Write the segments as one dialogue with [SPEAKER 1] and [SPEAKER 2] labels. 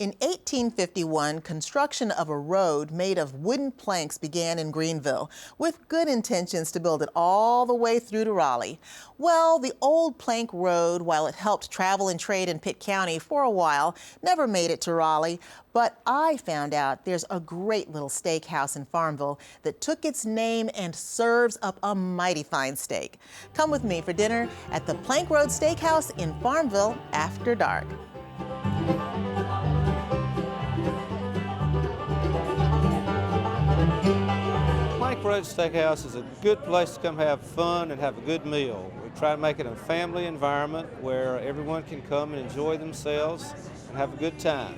[SPEAKER 1] In 1851, construction of a road made of wooden planks began in Greenville, with good intentions to build it all the way through to Raleigh. Well, the old plank road, while it helped travel and trade in Pitt County for a while, never made it to Raleigh. But I found out there's a great little steakhouse in Farmville that took its name and serves up a mighty fine steak. Come with me for dinner at the Plank Road Steakhouse in Farmville after dark.
[SPEAKER 2] Plank Road Steakhouse is a good place to come have fun and have a good meal. We try to make it a family environment where everyone can come and enjoy themselves and have a good time.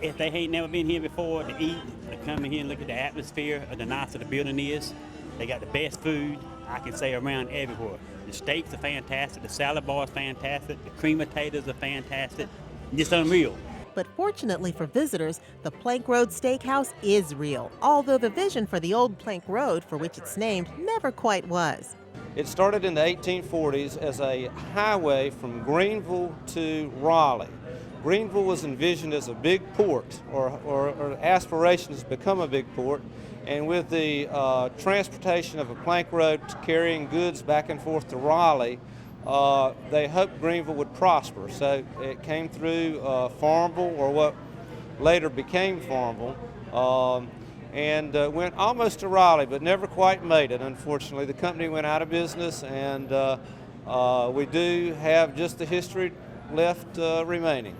[SPEAKER 3] If they ain't never been here before to eat, they come in here and look at the atmosphere of the nice of the building is. They got the best food, I can say, around everywhere. The steaks are fantastic, the salad bar is fantastic, the cream potatoes are fantastic, just unreal.
[SPEAKER 1] But fortunately for visitors, the Plank Road Steakhouse is real, although the vision for the old Plank Road, for which it's named, never quite was.
[SPEAKER 2] It started in the 1840s as a highway from Greenville to Raleigh. Greenville was envisioned as a big port, or aspirations to become a big port, and with the transportation of a plank road carrying goods back and forth to Raleigh, they hoped Greenville would prosper. So it came through Farmville, or what later became Farmville, and went almost to Raleigh, but never quite made it, unfortunately. The company went out of business, and we do have just the history left remaining.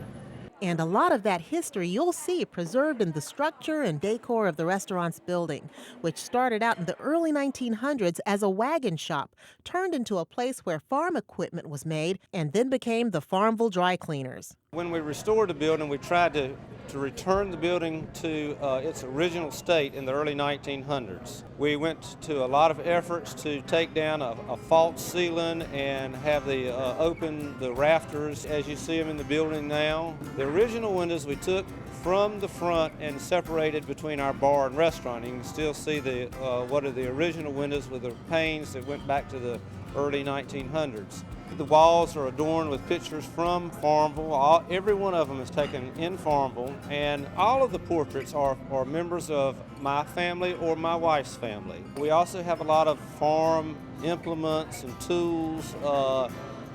[SPEAKER 1] And a lot of that history you'll see preserved in the structure and decor of the restaurant's building, which started out in the early 1900s as a wagon shop, turned into a place where farm equipment was made, and then became the Farmville Dry Cleaners.
[SPEAKER 2] When we restored the building, we tried to return the building to its original state in the early 1900s. We went to a lot of efforts to take down a false ceiling and have open the rafters as you see them in the building now. The original windows we took from the front and separated between our bar and restaurant. You can still see what are the original windows with the panes that went back to the early 1900s. The walls are adorned with pictures from Farmville. Every one of them is taken in Farmville, and all of the portraits are members of my family or my wife's family. We also have a lot of farm implements and tools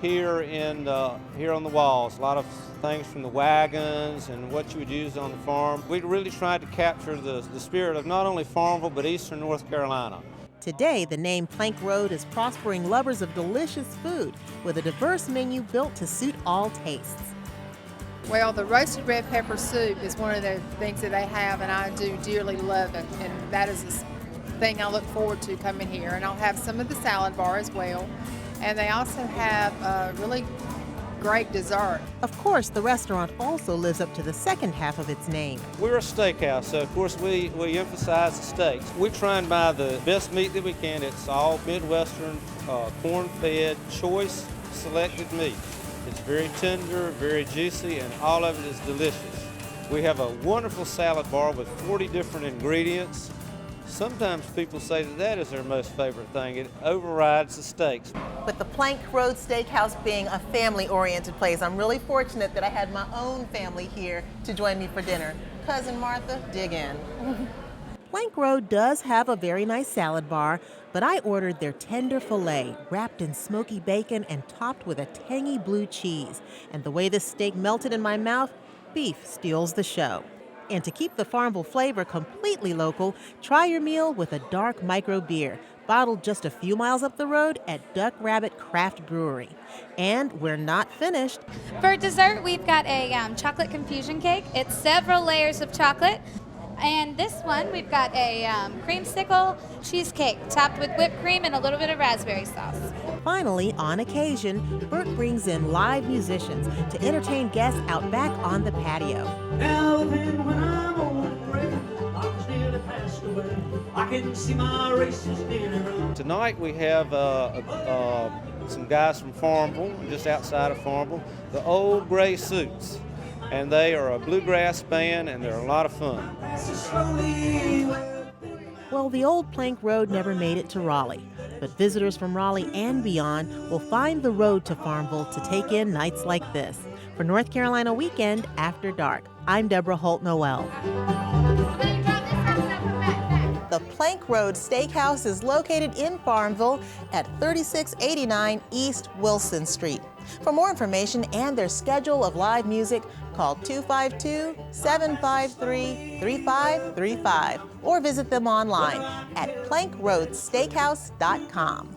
[SPEAKER 2] here on the walls. A lot of things from the wagons and what you would use on the farm. We really tried to capture the spirit of not only Farmville but eastern North Carolina.
[SPEAKER 1] Today, the name Plank Road is prospering lovers of delicious food with a diverse menu built to suit all tastes.
[SPEAKER 4] Well, the roasted red pepper soup is one of the things that they have, and I do dearly love it, and that is the thing I look forward to coming here. And I'll have some of the salad bar as well, and they also have really great dessert.
[SPEAKER 1] Of course, the restaurant also lives up to the second half of its name.
[SPEAKER 2] We're a steakhouse, so of course we emphasize the steaks. We try and buy the best meat that we can. It's all Midwestern, corn-fed, choice selected meat. It's very tender, very juicy, and all of it is delicious. We have a wonderful salad bar with 40 different ingredients. Sometimes people say that is their most favorite thing. It overrides the steaks.
[SPEAKER 1] With the Plank Road Steakhouse being a family-oriented place, I'm really fortunate that I had my own family here to join me for dinner. Cousin Martha, dig in. Plank Road does have a very nice salad bar, but I ordered their tender filet, wrapped in smoky bacon and topped with a tangy blue cheese. And the way this steak melted in my mouth, beef steals the show. And to keep the Farmville flavor completely local, try your meal with a dark micro beer, bottled just a few miles up the road at Duck Rabbit Craft Brewery. And we're not finished.
[SPEAKER 5] For dessert, we've got a chocolate confusion cake. It's several layers of chocolate. And this one, we've got a creamsicle cheesecake topped with whipped cream and a little bit of raspberry sauce.
[SPEAKER 1] Finally, on occasion, Bert brings in live musicians to entertain guests out back on the patio.
[SPEAKER 6] Now then, when I'm old and gray, I've nearly passed away. I can see my races near.
[SPEAKER 2] Tonight we have some guys from Farmville, just outside of Farmville, the Old Gray Suits. And they are a bluegrass band, and they're a lot of fun.
[SPEAKER 1] Well, the old Plank Road never made it to Raleigh, but visitors from Raleigh and beyond will find the road to Farmville to take in nights like this. For North Carolina Weekend After Dark, I'm Deborah Holt Noel. The Plank Road Steakhouse is located in Farmville at 3689 East Wilson Street. For more information and their schedule of live music, call 252-753-3535 or visit them online at plankroadsteakhouse.com.